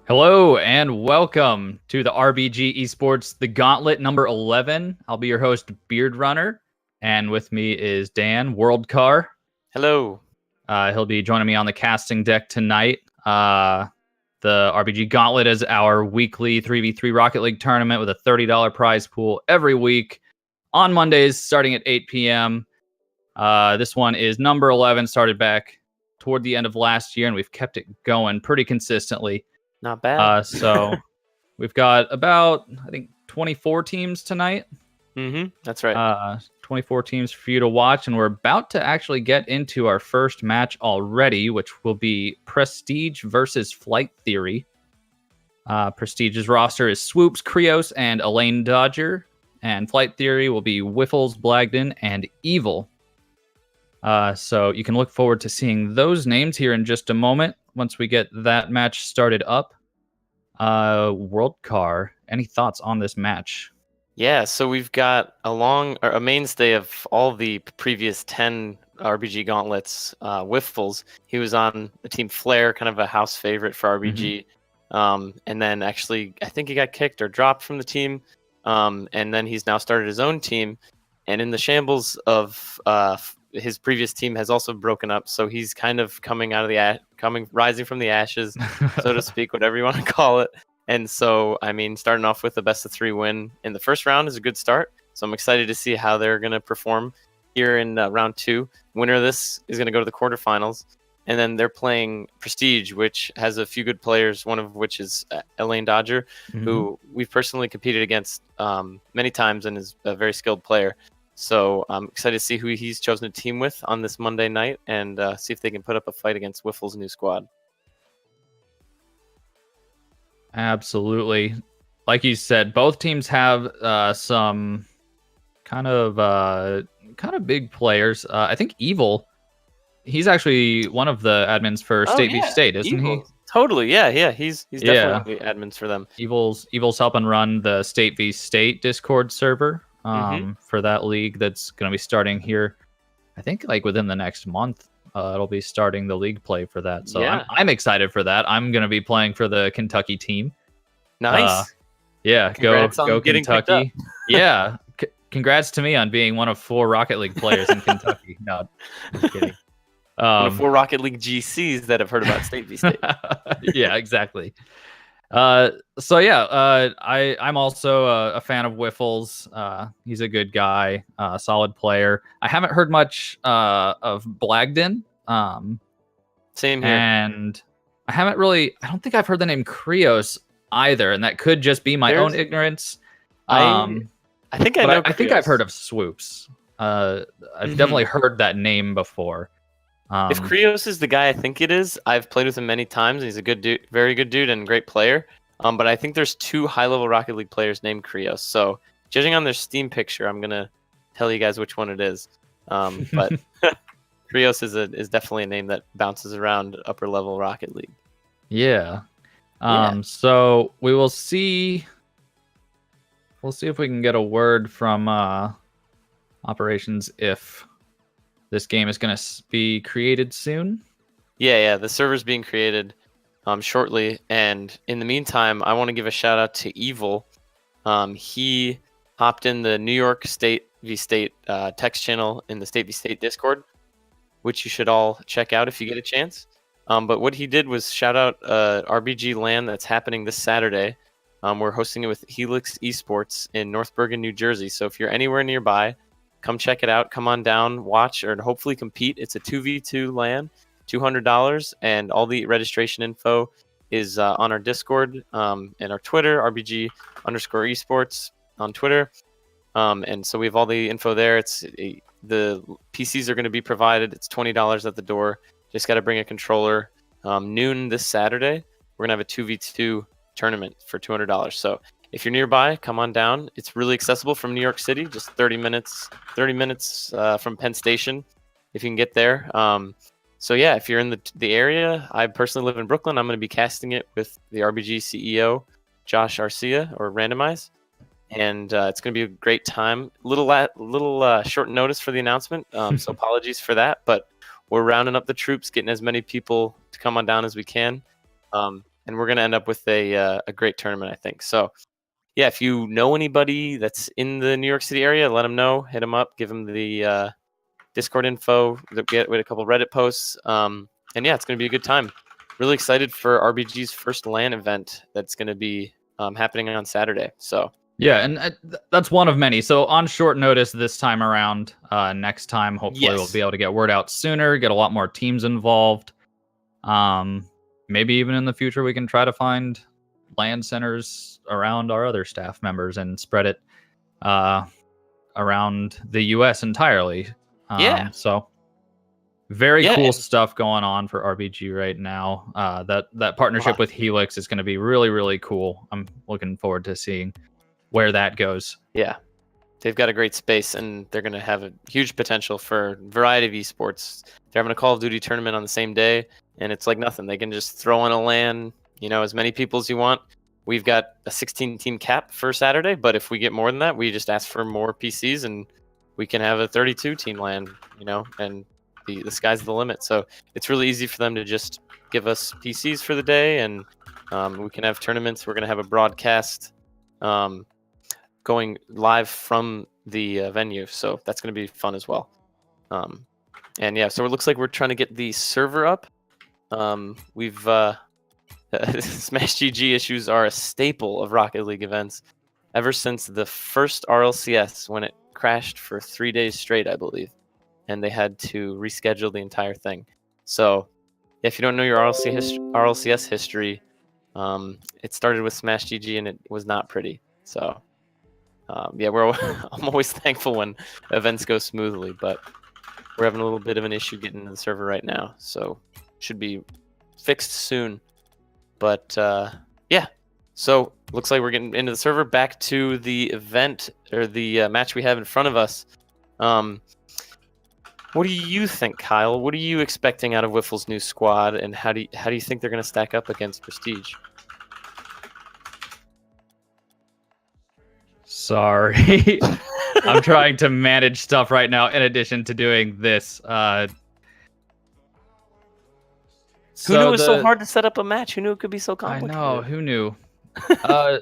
Hello and welcome to the RBG Esports, the Gauntlet number 11. I'll be your host, Beard Runner, and with me is Dan, World Car. Hello. He'll be joining me on the casting deck tonight. The RBG Gauntlet is our weekly 3v3 Rocket League tournament with a $30 prize pool every week on Mondays starting at 8 p.m. This one is number 11, started back toward the end of last year, and we've kept it going pretty consistently. Not bad. So we've got about, I think, 24 teams tonight. That's right. 24 teams for you to watch, and we're about to actually get into our first match already, which will be Prestige versus Flight Theory. Prestige's roster is Swoops, Krios, and Elaine Dodger, and Flight Theory will be Wiffles, Blagden, and Evil. So you can look forward to seeing those names here in just a moment once we get that match started up. World Car, any thoughts on this match? Yeah, so we've got a mainstay of all the previous 10 RBG gauntlets, Wiffles. He was on the team Flare, kind of a house favorite for RBG. And then actually, I think he got kicked or dropped from the team. And then he's now started his own team. And in the shambles of his previous team has also broken up, so he's kind of rising from the ashes, so to speak, whatever you want to call it. And so, I mean, starting off with a best of 3 win in the first round is a good start. So I'm excited to see how they're going to perform here in round 2. Winner of this is going to go to the quarterfinals, and then they're playing Prestige, which has a few good players. One of which is Elaine Dodger, who we've personally competed against many times and is a very skilled player. So I'm excited to see who he's chosen to team with on this Monday night and see if they can put up a fight against Wiffle's new squad. Absolutely. Like you said, both teams have some kind of big players. I think Evil, he's actually one of the admins for State v State, isn't he? Totally, yeah. He's definitely admins for them. Evil's helping run the State v State Discord server. For that league that's going to be starting here, I think like within the next month. It'll be starting the league play for that. So yeah. I'm excited for that. I'm going to be playing for the Kentucky team. Nice. Yeah, congrats go Kentucky. Yeah, congrats to me on being one of 4 Rocket League players in Kentucky. No, I'm kidding. One of 4 Rocket League GCs that have heard about State v State. Yeah, exactly. So yeah, I'm also a fan of Wiffles. He's a good guy, solid player. I haven't heard much of Blagden. Same here. And I don't think I've heard the name Krios either, and that could just be my own ignorance. I think I know. I think I've heard of Swoops. I've definitely heard that name before. If Krios is the guy I think it is, I've played with him many times. And he's a good dude, very good dude, and great player. But I think there's 2 high-level Rocket League players named Krios. So, judging on their Steam picture, I'm gonna tell you guys which one it is. But Krios is definitely a name that bounces around upper-level Rocket League. Yeah. So we will see. We'll see if we can get a word from operations if this game is going to be created soon. Yeah. The server's being created shortly. And in the meantime, I want to give a shout out to Evil. He hopped in the New York State v State text channel in the State v State Discord, which you should all check out if you get a chance. But what he did was shout out RBG LAN that's happening this Saturday. We're hosting it with Helix Esports in North Bergen, New Jersey. So if you're anywhere nearby, come check it out. Come on down, watch, or hopefully compete. It's a 2v2 LAN, $200, and all the registration info is on our Discord and our Twitter, RBG_esports on Twitter. And so we have all the info there. The PCs are going to be provided. It's $20 at the door. Just got to bring a controller. Noon this Saturday, we're going to have a 2v2 tournament for $200. So if you're nearby, come on down. It's really accessible from New York City, just 30 minutes from Penn Station, if you can get there. So yeah, if you're in the area, I personally live in Brooklyn. I'm going to be casting it with the RBG CEO, Josh Arcia, or Randomize. And it's going to be a great time. Little short notice for the announcement, so apologies for that. But we're rounding up the troops, getting as many people to come on down as we can. and we're gonna end up with a great tournament, I think. So yeah, if you know anybody that's in the New York City area, let them know. Hit them up. Give them the Discord info. Get with a couple Reddit posts. And yeah, it's gonna be a good time. Really excited for RBG's first LAN event that's gonna be happening on Saturday. So yeah, and that's one of many. So on short notice this time around, next time hopefully we'll be able to get word out sooner, get a lot more teams involved. Maybe even in the future we can try to find LAN centers around our other staff members and spread it around the US entirely. So very cool stuff going on for RBG right now. That partnership with Helix is going to be really, really cool. I'm looking forward to seeing where that goes. Yeah, they've got a great space, and they're going to have a huge potential for a variety of esports. They're having a Call of Duty tournament on the same day, and it's like nothing. They can just throw in a LAN, as many people as you want. We've got a 16-team cap for Saturday, but if we get more than that, we just ask for more PCs, and we can have a 32-team LAN, and the sky's the limit. So it's really easy for them to just give us PCs for the day, and we can have tournaments. We're going to have a broadcast going live from the venue, so that's going to be fun as well. And yeah, so it looks like we're trying to get the server up. We've Smash GG issues are a staple of Rocket League events ever since the first RLCS, when it crashed for 3 days straight, I believe, and they had to reschedule the entire thing. So if you don't know your RLCS history, it started with Smash GG and it was not pretty. So yeah, I'm always thankful when events go smoothly, but we're having a little bit of an issue getting into the server right now, so should be fixed soon. But yeah, so looks like we're getting into the server. Back to the event, or the match we have in front of us. What do you think, Kyle? What are you expecting out of Wiffle's new squad, and how do you think they're going to stack up against Prestige? Sorry. I'm trying to manage stuff right now in addition to doing this. Who knew it was so hard to set up a match? Who knew it could be so complicated? I know, who knew? I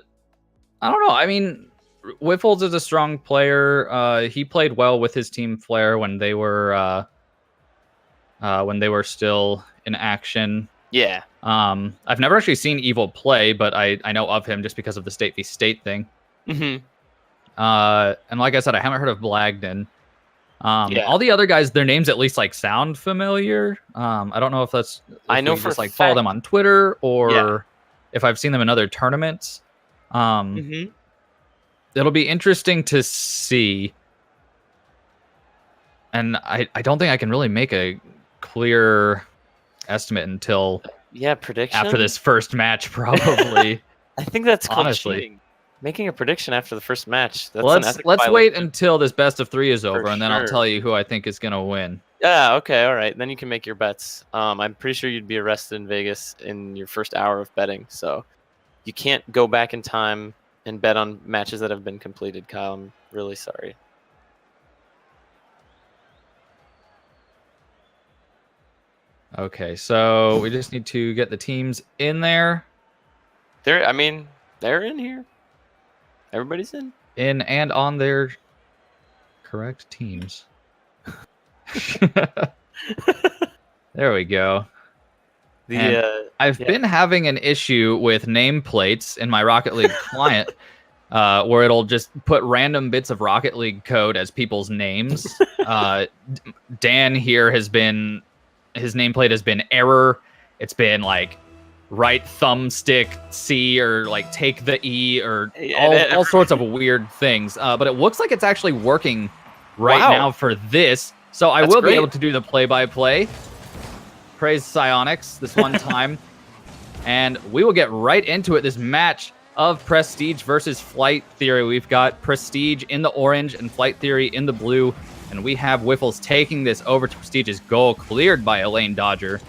don't know. I mean, Wiffles is a strong player. He played well with his team Flare when they were still in action. Yeah. I've never actually seen Evil play, but I know of him just because of the state v state thing. Mm-hmm. And like I said, I haven't heard of Blagden. All the other guys, their names at least sound familiar. I don't know if that's I know for just follow them on Twitter or if I've seen them in other tournaments. It'll be interesting to see. And I don't think I can really make a clear estimate until prediction after this first match, probably. I think that's honestly cheating. Making a prediction after the first match. That's let's wait until this best of 3 is over, and then I'll tell you who I think is gonna win. Yeah, okay, all right. Then you can make your bets. I'm pretty sure you'd be arrested in Vegas in your first hour of betting, so you can't go back in time and bet on matches that have been completed, Kyle. I'm really sorry. Okay, so we just need to get the teams in there. They're in here. Everybody's in and on their correct teams. There we go. I've been having an issue with nameplates in my Rocket League client, where it'll just put random bits of Rocket League code as people's names. Dan here his nameplate has been error. It's been right thumbstick C or take the E or all sorts of weird things. But it looks like it's actually working now for this. So I will be able to do the play-by-play. Praise Psionics this one time. And we will get right into it. This match of Prestige versus Flight Theory. We've got Prestige in the orange and Flight Theory in the blue. And we have Wiffles taking this over to Prestige's goal, cleared by Elaine Dodger.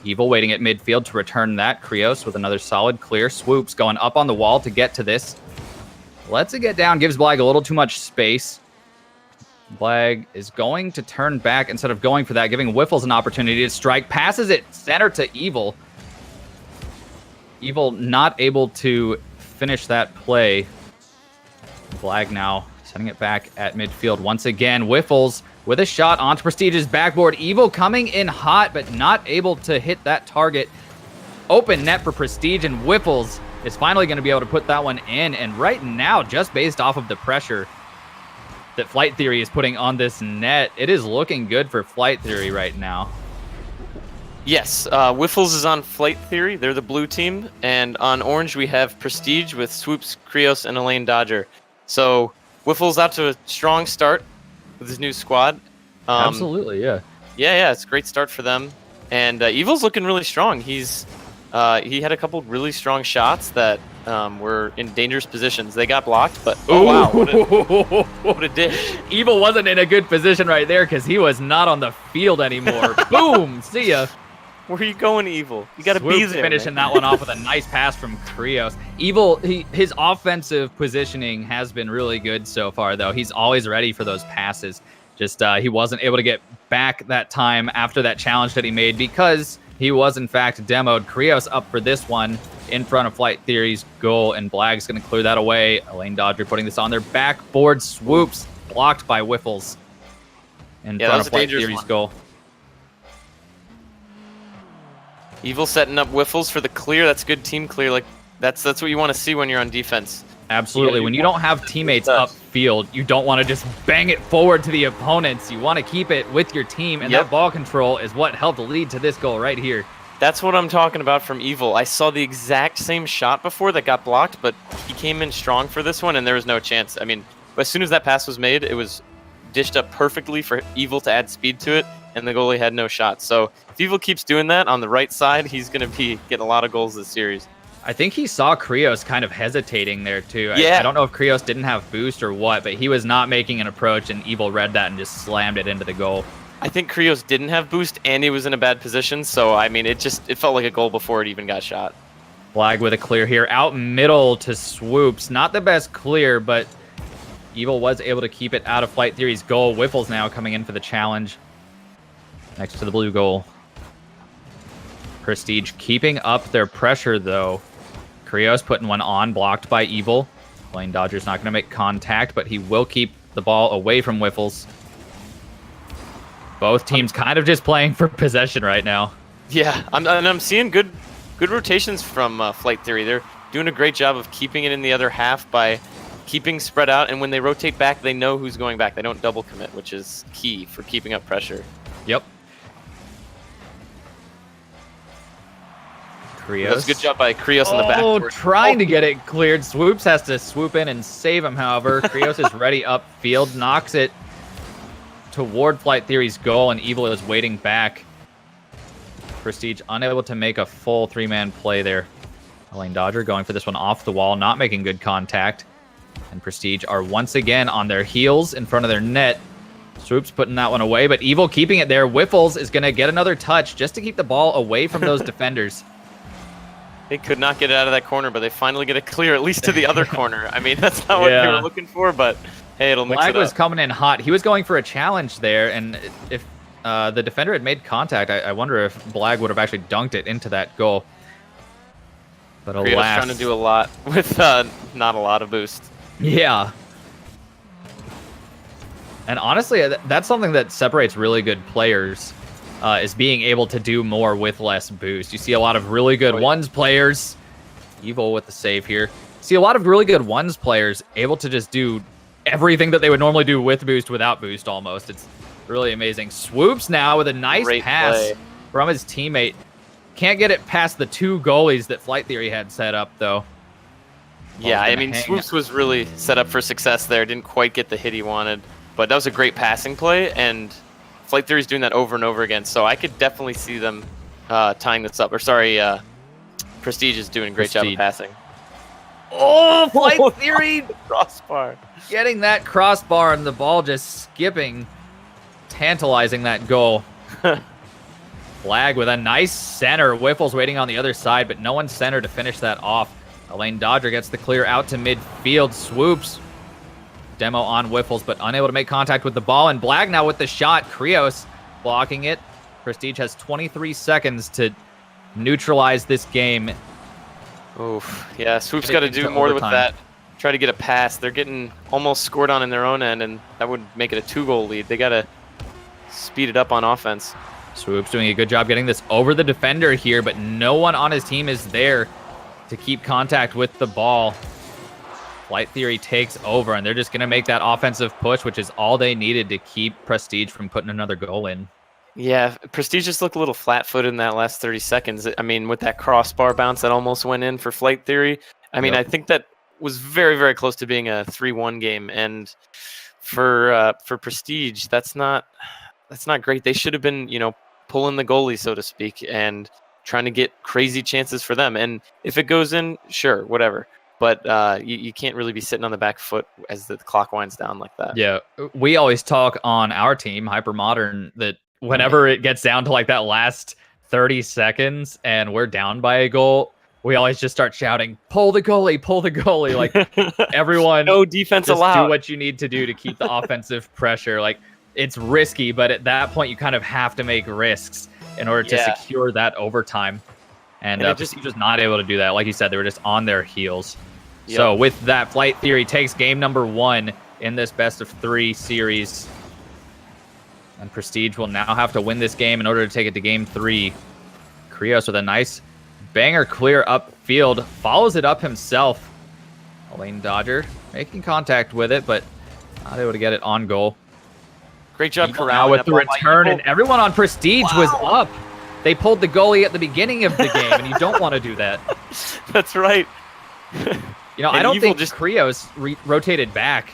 Evil waiting at midfield to return that. Krios with another solid clear. Swoops going up on the wall to get to this. Lets it get down, gives Blag a little too much space. Blag is going to turn back instead of going for that, giving Wiffles an opportunity to strike. Passes it center to Evil. Evil not able to finish that play. Blag now sending it back at midfield once again. Whiffles with a shot onto Prestige's backboard. Evil coming in hot, but not able to hit that target. Open net for Prestige, and Whiffles is finally going to be able to put that one in. And right now, just based off of the pressure that Flight Theory is putting on this net, it is looking good for Flight Theory right now. Yes, Whiffles is on Flight Theory. They're the blue team. And on orange, we have Prestige with Swoops, Krios, and Elaine Dodger. So Whiffles out to a strong start with his new squad. Absolutely, yeah. Yeah, it's a great start for them. And Evil's looking really strong. He had a couple really strong shots that were in dangerous positions. They got blocked, but oh wow, what a dish. Evil wasn't in a good position right there because he was not on the field anymore. Boom, see ya. Where are you going, Evil? You got to be there. Finishing that one off with a nice pass from Krios. Evil, his offensive positioning has been really good so far, though. He's always ready for those passes. Just he wasn't able to get back that time after that challenge that he made because he was, in fact, demoed. Krios up for this one in front of Flight Theory's goal, and Blag's going to clear that away. Elaine Dodger putting this on their backboard. Swoops blocked by Whiffles in front of Flight Theory's goal. Evil setting up Whiffles for the clear. That's good team clear. Like that's what you want to see when you're on defense. Absolutely. When you don't have teammates upfield, you don't want to just bang it forward to the opponents. You want to keep it with your team, and that ball control is what helped lead to this goal right here. That's what I'm talking about from Evil. I saw the exact same shot before that got blocked, but he came in strong for this one, and there was no chance. I mean, as soon as that pass was made, it was dished up perfectly for Evil to add speed to it, and the goalie had no shot. So if Evil keeps doing that on the right side, he's going to be getting a lot of goals this series. I think he saw Krios kind of hesitating there, too. Yeah. I don't know if Krios didn't have boost or what, but he was not making an approach, and Evil read that and just slammed it into the goal. I think Krios didn't have boost, and he was in a bad position, so, I mean, it felt like a goal before it even got shot. Blag with a clear here. Out middle to Swoops. Not the best clear, but Evil was able to keep it out of Flight Theory's goal. Whiffles now coming in for the challenge next to the blue goal. Prestige keeping up their pressure, though. Krios putting one on, blocked by Evil. Elaine Dodger's not going to make contact, but he will keep the ball away from Whiffles. Both teams kind of just playing for possession right now. Yeah, I'm seeing good rotations from Flight Theory. They're doing a great job of keeping it in the other half by keeping spread out, and when they rotate back, they know who's going back. They don't double commit, which is key for keeping up pressure. Yep. Krios. That's a good job by Krios on the back. Oh, trying to get it cleared. Swoops has to swoop in and save him, however. Krios is ready upfield, knocks it toward Flight Theory's goal, and Evil is waiting back. Prestige unable to make a full three-man play there. Elaine Dodger going for this one off the wall, not making good contact. And Prestige are once again on their heels in front of their net. Swoops putting that one away, but Evil keeping it there. Whiffles is going to get another touch just to keep the ball away from those defenders. They could not get it out of that corner, but they finally get it clear, at least to the other corner. I mean, that's not what they were looking for, but hey, it'll mix it up. Blag was coming in hot. He was going for a challenge there, and if the defender had made contact, I wonder if Blag would have actually dunked it into that goal. But alas. Krios trying to do a lot with not a lot of boost. Yeah. And honestly, that's something that separates really good players. Is being able to do more with less boost. You see a lot of really good ones players. Evil with the save here. See a lot of really good ones players able to just do everything that they would normally do with boost without boost almost. It's really amazing. Swoops now with a nice pass from his teammate. Can't get it past the two goalies that Flight Theory had set up, though. Yeah, I mean, Swoops was really set up for success there. Didn't quite get the hit he wanted. But that was a great passing play, and Flight Theory's doing that over and over again, so I could definitely see them tying this up. Or sorry, Prestige is doing a great job of passing. Oh, Flight Theory! Crossbar. Getting that crossbar and the ball just skipping. Tantalizing that goal. Blag with a nice center. Whiffles waiting on the other side, but no one center to finish that off. Elaine Dodger gets the clear out to midfield. Swoops. Demo on Whiffles, but unable to make contact with the ball. And Blag now with the shot. Krios blocking it. Prestige has 23 seconds to neutralize this game Oof. Yeah, Swoop's Get got to it do into more with overtime. that. Try to get a pass. They're getting almost scored on in their own end, and that would make it a 2-goal lead. They got to speed it up on offense. Swoop's doing a good job getting this over the defender here, but no one on his team is there to keep contact with the ball. Flight Theory takes over, and they're just going to make that offensive push, which is all they needed to keep Prestige from putting another goal in. Yeah, Prestige just looked a little flat-footed in that last 30 seconds. I mean, with that crossbar bounce that almost went in for Flight Theory, I mean, I think that was very, very close to being a 3-1 game. And for Prestige, that's not great. They should have been, pulling the goalie, so to speak, and trying to get crazy chances for them. And if it goes in, sure, whatever. But you can't really be sitting on the back foot as the clock winds down like that. Yeah, we always talk on our team, Hyper Modern, that whenever it gets down to like that last 30 seconds and we're down by a goal, we always just start shouting, pull the goalie, pull the goalie. Like everyone, no defense just allowed. do what you need to do to keep the offensive pressure. Like it's risky, but at that point you kind of have to make risks in order to secure that overtime. And Prestige was not able to do that. Like you said, they were just on their heels. Yep. So with that, Flight Theory takes game number 1 in this best-of-3 series. And Prestige will now have to win this game in order to take it to game 3. Krios with a nice banger clear upfield. Follows it up himself. Elaine Dodger making contact with it, but not able to get it on goal. Great job corralling with the return, and everyone on Prestige was up. They pulled the goalie at the beginning of the game, and you don't want to do that. That's right. I don't think Krios rotated back.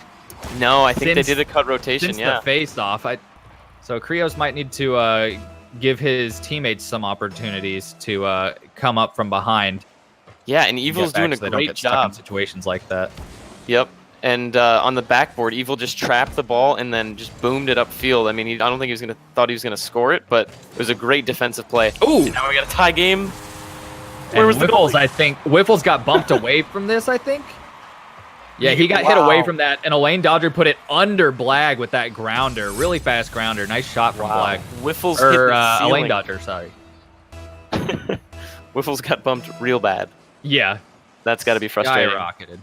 No, I think they did a cut rotation, since the face-off. So Krios might need to give his teammates some opportunities to come up from behind. Yeah, and Evil's doing a great job in situations like that. Yep. And on the backboard, Evil just trapped the ball and then just boomed it upfield. I mean, I don't think thought he was gonna score it, but it was a great defensive play. Ooh! And now we got a tie game. Where was Whiffles? I think Whiffles got bumped away from this. I think. Yeah, he got hit away from that, and Elaine Dodger put it under Blag with that grounder, really fast grounder. Nice shot from Blag. Whiffles hit the ceiling. Elaine Dodger, sorry. Whiffles got bumped real bad. Yeah, that's got to be frustrating. Skyrocketed.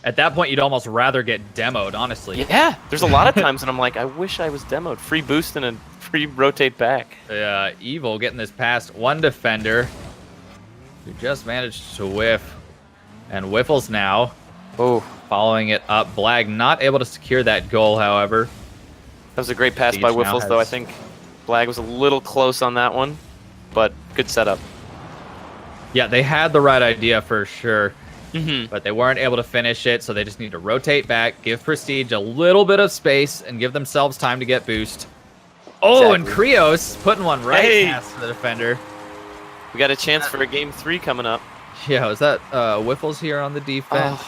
At that point, you'd almost rather get demoed, honestly. Yeah, there's a lot of times when I'm like, I wish I was demoed. Free boost and a free rotate back. Evil getting this past one defender who just managed to whiff. And Whiffles now following it up. Blag not able to secure that goal, however. That was a great pass by Whiffles, though. I think Blag was a little close on that one, but good setup. Yeah, they had the right idea for sure. But they weren't able to finish it, so they just need to rotate back, give Prestige a little bit of space, and give themselves time to get boost. Oh, and Krios putting one right past the defender. We got a chance for a game 3 coming up. Yeah, was that Whiffles here on the defense?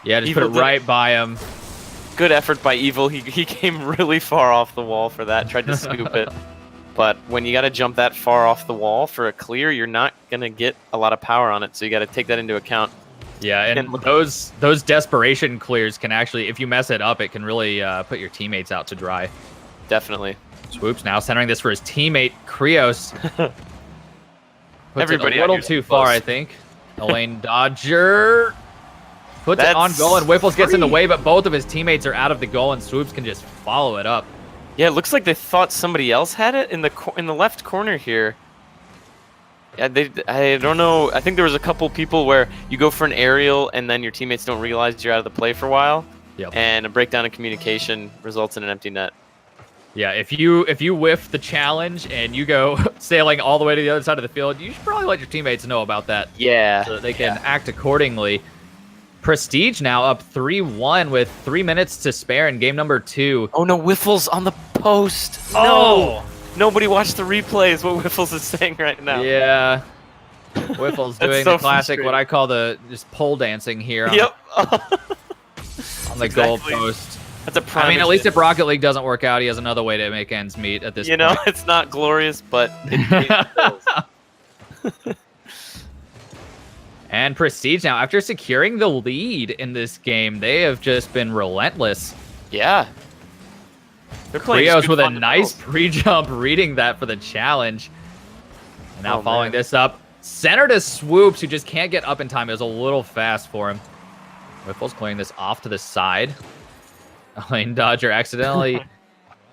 Yeah, just put it right by him. Good effort by Evil. He came really far off the wall for that, tried to scoop it. But when you got to jump that far off the wall for a clear, you're not going to get a lot of power on it. So you got to take that into account. Yeah, and those desperation clears can actually, if you mess it up, it can really put your teammates out to dry. Definitely. Swoops now centering this for his teammate, Krios. Puts Everybody it a little too far, I think. Elaine Dodger puts it on goal, and Whiffles gets in the way, but both of his teammates are out of the goal, and Swoops can just follow it up. Yeah, it looks like they thought somebody else had it in the left corner here. Yeah, I don't know. I think there was a couple people where you go for an aerial and then your teammates don't realize you're out of the play for a while. Yep. And a breakdown in communication results in an empty net. Yeah, if you whiff the challenge and you go sailing all the way to the other side of the field, you should probably let your teammates know about that. Yeah. So that they can act accordingly. Prestige now up 3-1 with 3 minutes to spare in game number 2. Oh no, Whiffles on the post. Oh! No! Nobody watched the replay is what Whiffles is saying right now. Yeah. Whiffles doing the classic, what I call the just pole dancing here on, on the goal post. That's a prime at least if Rocket League doesn't work out, he has another way to make ends meet at this point. It's not glorious, but it And Prestige now, after securing the lead in this game, they have just been relentless. Yeah. Krios with a nice pre-jump reading that for the challenge. And now following this up, Center to Swoops, who just can't get up in time. It was a little fast for him. Whiffle's clearing this off to the side. Lane Dodger accidentally,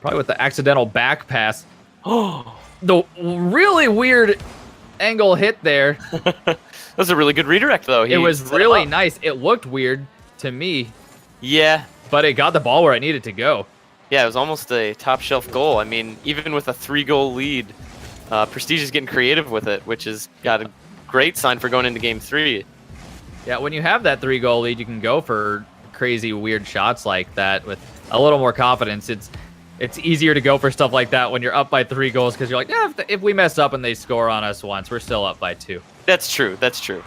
probably with the accidental back pass. Oh, the really weird angle hit there. That was a really good redirect, though. It was really nice. It looked weird to me. Yeah. But it got the ball where it needed to go. Yeah, it was almost a top-shelf goal. I mean, even with a 3-goal lead, Prestige is getting creative with it, which has got a great sign for going into Game 3. Yeah, when you have that 3-goal lead, you can go for crazy, weird shots like that with a little more confidence. It's easier to go for stuff like that when you're up by 3 goals because you're like, yeah, if we mess up and they score on us once, we're still up by 2. That's true. That's true.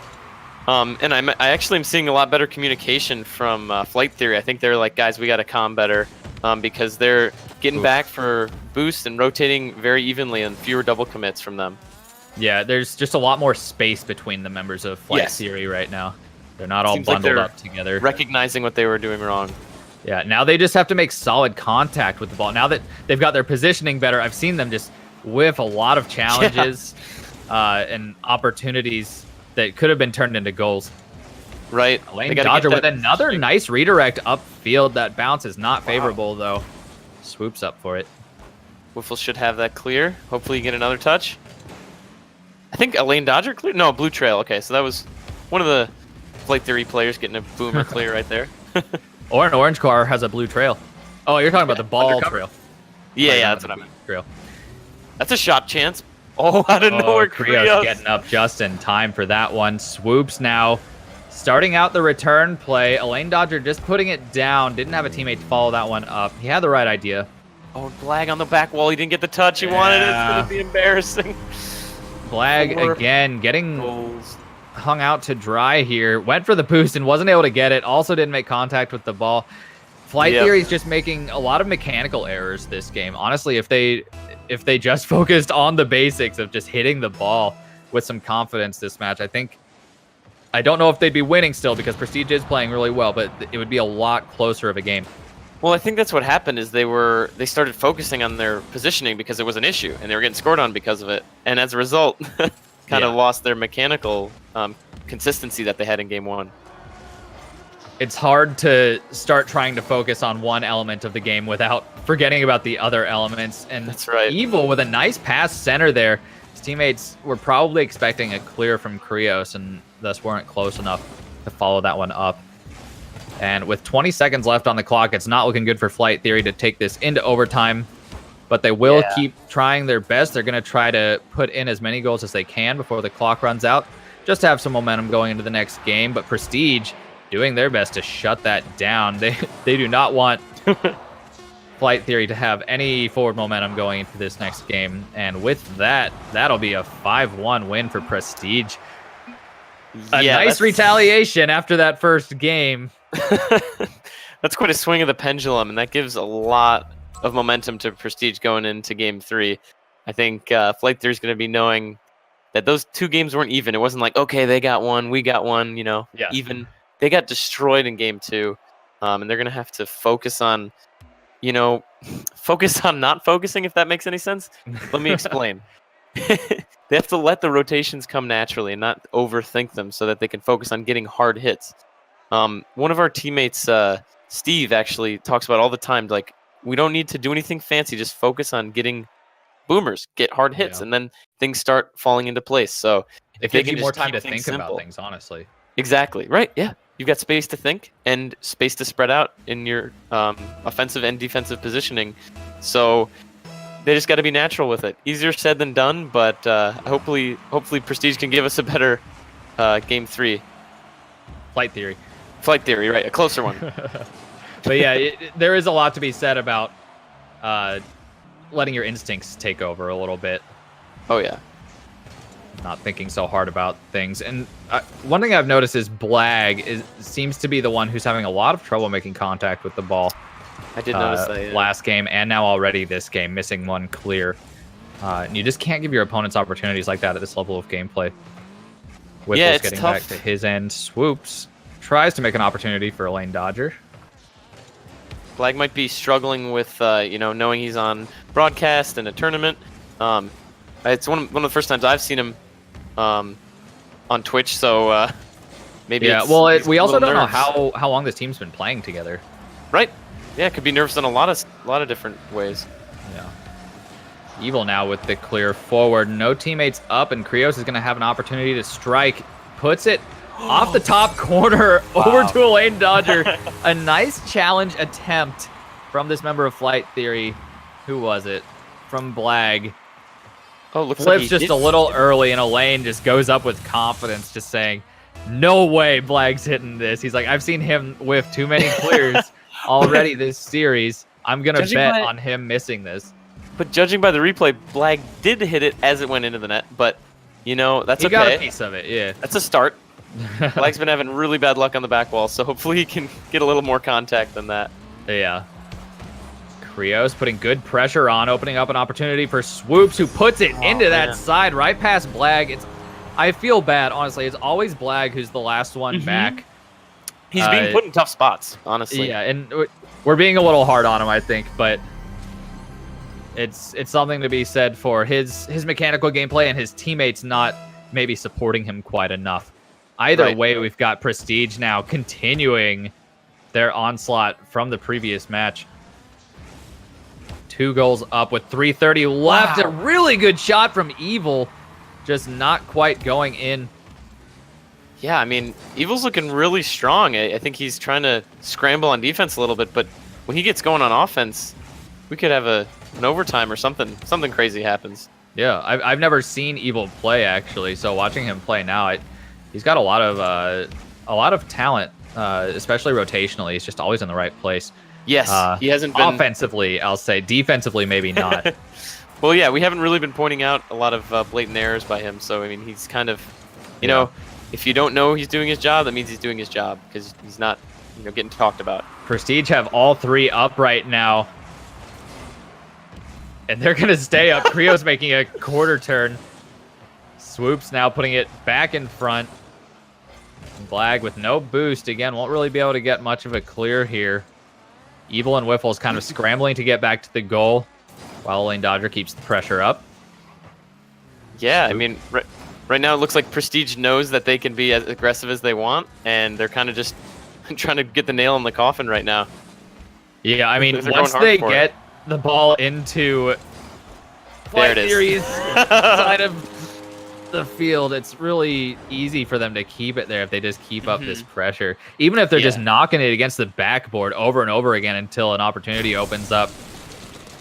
And I actually am seeing a lot better communication from Flight Theory. I think they're like, guys, we got to calm better because they're getting back for boost and rotating very evenly and fewer double commits from them. Yeah, there's just a lot more space between the members of Flight Theory right now. They're not all bundled up together. Recognizing what they were doing wrong. Yeah, now they just have to make solid contact with the ball. Now that they've got their positioning better, I've seen them just whiff a lot of challenges and opportunities that could have been turned into goals. Right. Lane Dodger with another nice redirect upfield. That bounce is not favorable, though. Swoops up for it. Wiffle should have that clear. Hopefully you get another touch. I think a Lane Dodger clear? No, Blue Trail. Okay, so that was one of the Flight Theory players getting a boomer clear right there. Or an orange car has a blue trail. Oh, you're talking about the ball trail. Yeah, that's what I meant. Trail. That's a shot chance. Oh, out of nowhere, Krios getting up just in time for that one. Swoops now starting out the return play. Elaine Dodger just putting it down. Didn't have a teammate to follow that one up. He had the right idea. Oh, Blag on the back wall. He didn't get the touch he wanted. It's going to be embarrassing. Blag again getting hung out to dry here. Went for the boost and wasn't able to get it. Also didn't make contact with the ball. Flight Theory is just making a lot of mechanical errors this game. Honestly, if they just focused on the basics of just hitting the ball with some confidence this match, I don't know if they'd be winning still because Prestige is playing really well, but it would be a lot closer of a game. Well, I think that's what happened is they started focusing on their positioning because it was an issue, and they were getting scored on because of it. And as a result, kind of lost their mechanical consistency that they had in Game 1. It's hard to start trying to focus on one element of the game without forgetting about the other elements. And that's right. Evil with a nice pass center there. His teammates were probably expecting a clear from Krios and thus weren't close enough to follow that one up. And with 20 seconds left on the clock, it's not looking good for Flight Theory to take this into overtime. But they will keep trying their best. They're going to try to put in as many goals as they can before the clock runs out, just to have some momentum going into the next game. But Prestige doing their best to shut that down. They do not want Flight Theory to have any forward momentum going into this next game. And with that, that'll be a 5-1 win for Prestige. A nice retaliation after that first game. That's quite a swing of the pendulum, and that gives a lot of momentum to Prestige going into Game 3. I think Flight Theory is going to be knowing that those 2 games weren't even. It wasn't like, okay, they got one, we got one, even. They got destroyed in Game 2, and they're going to have to focus on, focus on not focusing, if that makes any sense. Let me explain. They have to let the rotations come naturally and not overthink them so that they can focus on getting hard hits. One of our teammates, Steve, actually talks about all the time, like, we don't need to do anything fancy, just focus on getting boomers, get hard hits, and then things start falling into place. So if they give you more time to think about things, honestly. Exactly, right, yeah. You've got space to think and space to spread out in your offensive and defensive positioning. So they just got to be natural with it. Easier said than done, but hopefully Prestige can give us a better Game 3. Flight Theory, right, a closer one. But yeah, there is a lot to be said about letting your instincts take over a little bit. Oh, yeah. Not thinking so hard about things. And one thing I've noticed is Blag seems to be the one who's having a lot of trouble making contact with the ball. I did notice that, yeah. Last game and now already this game, missing one clear. And you just can't give your opponents opportunities like that at this level of gameplay. Whipple's getting tough. Back to his end. Swoops tries to make an opportunity for Elaine Dodger. Blag might be struggling with, knowing he's on broadcast and a tournament. It's one of the first times I've seen him on Twitch, so maybe. Yeah. It's, Well, he's we a also little don't know nerves. how long this team's been playing together. Right. Yeah, it could be nerves in a lot of different ways. Yeah. Evil now with the clear forward. No teammates up, and Krios is going to have an opportunity to strike. Puts it off the top corner over to a lane dodger. A nice challenge attempt from this member of Flight Theory. Who was it? From Blag. Oh, looks Flips like just a little early, and Elaine just goes up with confidence, just saying, no way Blag's hitting this. He's like, I've seen him whiff too many clears already this series. I'm going to bet on him missing this. But judging by the replay, Blag did hit it as it went into the net. But, you know, that's okay. He got a piece of it, yeah. That's a start. Blag's been having really bad luck on the back wall, so hopefully he can get a little more contact than that. Yeah. Krios putting good pressure on, opening up an opportunity for Swoops, who puts it into that side right past Blag. I feel bad, honestly. It's always Blag who's the last one back. He's being put in tough spots, honestly. Yeah, and we're being a little hard on him, I think, but it's something to be said for his mechanical gameplay and his teammates not maybe supporting him quite enough. Either way, we've got Prestige now continuing their onslaught from the previous match. 2 goals up with 3:30 left. A really good shot from Evil, just not quite going in. Yeah, I mean, Evil's looking really strong. I think he's trying to scramble on defense a little bit, but when he gets going on offense, we could have an overtime or something. Something crazy happens. Yeah, I've never seen Evil play, actually, so watching him play now, he's got a lot of talent, especially rotationally. He's just always in the right place. Yes, he hasn't been... Offensively, I'll say. Defensively, maybe not. Well, yeah, we haven't really been pointing out a lot of blatant errors by him, so, I mean, he's kind of, you know, if you don't know he's doing his job, that means he's doing his job, because he's not, you know, getting talked about. Prestige have all 3 up right now. And they're going to stay up. Krios making a quarter turn. Swoops now putting it back in front. Blag with no boost. Again, won't really be able to get much of a clear here. Evil and Wiffles kind of scrambling to get back to the goal, while Lane Dodger keeps the pressure up. Yeah, I mean, right now it looks like Prestige knows that they can be as aggressive as they want, and they're kind of just trying to get the nail in the coffin right now. Yeah, I mean, once they get the ball into Flight Theory's side of the field, it's really easy for them to keep it there if they just keep up this pressure. Even if they're just knocking it against the backboard over and over again until an opportunity opens up.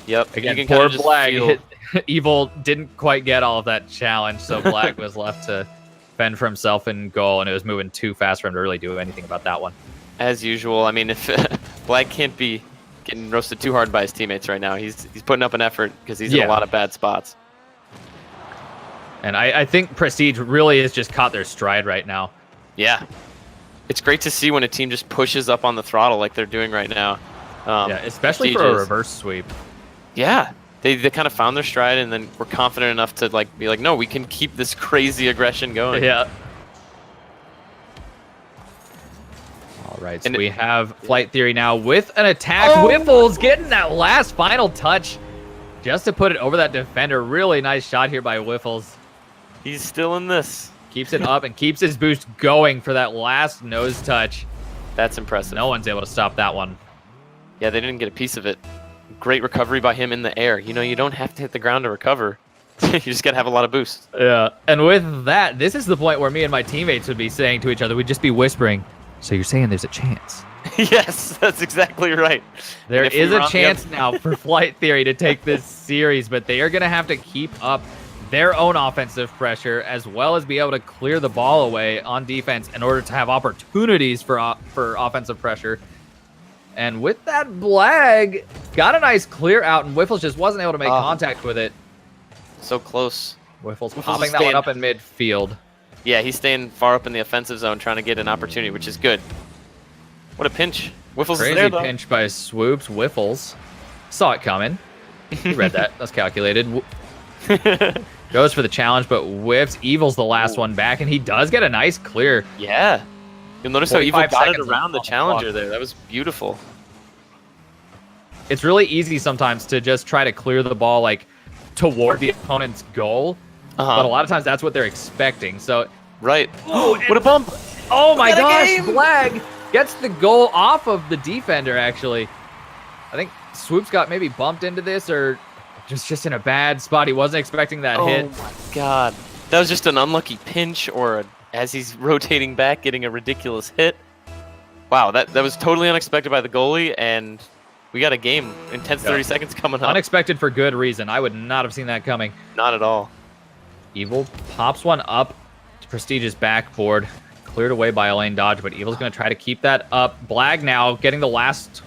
Yep. Again, poor Blag. Evil didn't quite get all of that challenge, so Blag was left to fend for himself in goal, and it was moving too fast for him to really do anything about that one. As usual, I mean, if Blag can't be getting roasted too hard by his teammates right now, he's putting up an effort because he's in a lot of bad spots. And I think Prestige really has just caught their stride right now. Yeah. It's great to see when a team just pushes up on the throttle like they're doing right now. Yeah, especially for a reverse sweep. Yeah. They kind of found their stride and then were confident enough to be like, no, we can keep this crazy aggression going. Yeah. All right, so we have Flight Theory now with an attack. Wiffles getting that last final touch just to put it over that defender. Really nice shot here by Wiffles. He's still in this. Keeps it up and keeps his boost going for that last nose touch. That's impressive. No one's able to stop that one. Yeah, they didn't get a piece of it. Great recovery by him in the air. You know, you don't have to hit the ground to recover. You just got to have a lot of boost. Yeah, and with that, this is the point where me and my teammates would be saying to each other, we'd just be whispering, so you're saying there's a chance? Yes, that's exactly right. There is a chance now for Flight Theory to take this series, but they are going to have to keep up their own offensive pressure as well as be able to clear the ball away on defense in order to have opportunities for offensive pressure. And with that, Blag got a nice clear out, and Wiffles just wasn't able to make contact with it. So close. Wiffles popping that one up in midfield. Yeah, he's staying far up in the offensive zone trying to get an opportunity, which is good. What a pinch. Wiffles Crazy is there, though. Pinch by Swoops. Wiffles saw it coming. He read that. That's calculated. Goes for the challenge, but whiffs. Evil's the last one back, and he does get a nice clear. Yeah. You'll notice how Evil got it around the challenger there. That was beautiful. It's really easy sometimes to just try to clear the ball toward the opponent's goal, but a lot of times that's what they're expecting. So Right. Oh, What a bump! Oh my What a gosh, game! Blag gets the goal off of the defender, actually. I think Swoops got maybe bumped into this or just in a bad spot. He wasn't expecting that hit. Oh my god. That was just an unlucky pinch or as he's rotating back, getting a ridiculous hit. Wow, that was totally unexpected by the goalie, and we got a game. Intense 30 seconds coming up. Unexpected for good reason. I would not have seen that coming. Not at all. Evil pops one up to Prestige's backboard. Cleared away by a lane dodge, but Evil's going to try to keep that up. Blag now getting the last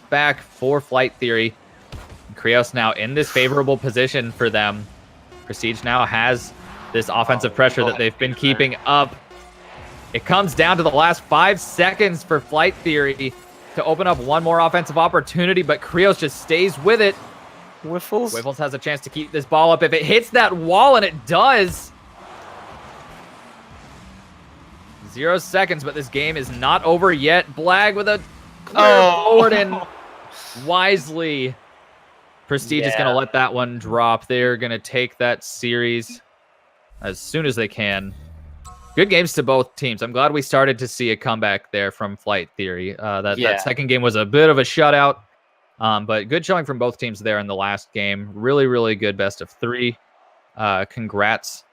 back for Flight Theory. Krios now in this favorable position for them. Prestige now has this offensive pressure that they've been keeping up. It comes down to the last 5 seconds for Flight Theory to open up one more offensive opportunity, but Krios just stays with it. Whiffles has a chance to keep this ball up if it hits that wall, and it does. 0 seconds, but this game is not over yet. Blag with a clear forward, and wisely, Prestige is going to let that one drop. They're going to take that series as soon as they can. Good games to both teams. I'm glad we started to see a comeback there from Flight Theory. That second game was a bit of a shutout, but good showing from both teams there in the last game. Really, really good best of 3. Congrats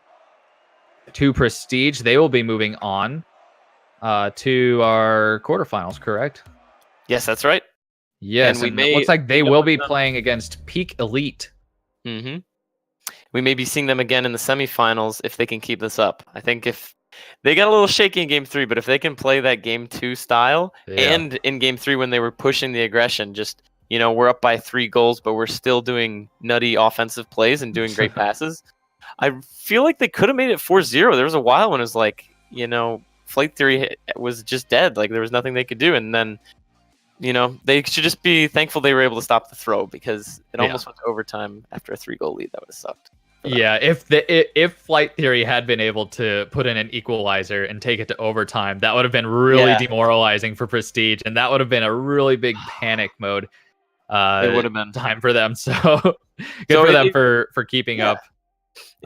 to Prestige. They will be moving on to our quarterfinals, correct? Yes, that's right. Yes, and it looks like they will be playing against Peak Elite. Mm-hmm. We may be seeing them again in the semifinals if they can keep this up. I think if they got a little shaky in Game 3, but if they can play that Game 2 style, and in Game 3 when they were pushing the aggression, just, we're up by 3 goals, but we're still doing nutty offensive plays and doing great passes. I feel like they could have made it 4-0. There was a while when it was like, Flight Theory was just dead. Like, there was nothing they could do. And then, they should just be thankful they were able to stop the throw, because it almost went to overtime after a 3-goal lead. That would have sucked. Yeah, if Flight Theory had been able to put in an equalizer and take it to overtime, that would have been really demoralizing for Prestige, and that would have been a really big panic mode. It would have been time for them. So good for them for keeping up.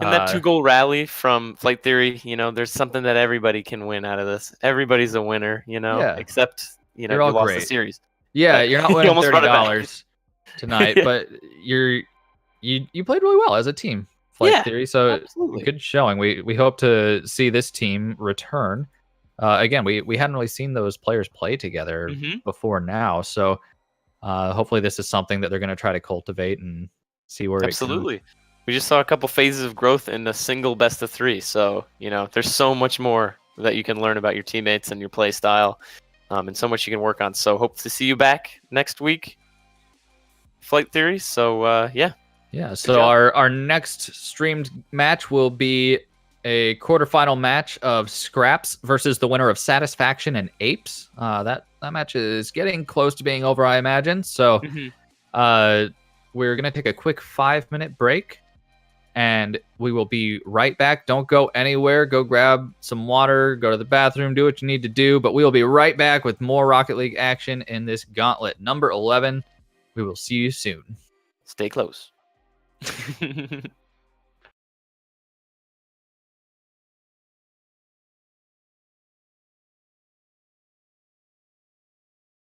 And that 2-goal rally from Flight Theory, there's something that everybody can win out of this. Everybody's a winner, except you lost great. the series. Yeah, but you're not winning $30 tonight, but you played really well as a team. Flight Theory, so absolutely. Good showing. We hope to see this team return. Again, we hadn't really seen those players play together before now, so hopefully this is something that they're going to try to cultivate and see where absolutely. We just saw a couple phases of growth in a single best of 3, so there's so much more that you can learn about your teammates and your play style, and so much you can work on. So hope to see you back next week, Flight Theory. So so our next streamed match will be a quarterfinal match of Scraps versus the winner of Satisfaction and Apes. That match is getting close to being over, I imagine. So we're going to take a quick 5-minute break, and we will be right back. Don't go anywhere. Go grab some water, go to the bathroom, do what you need to do. But we will be right back with more Rocket League action in this Gauntlet number 11. We will see you soon. Stay close.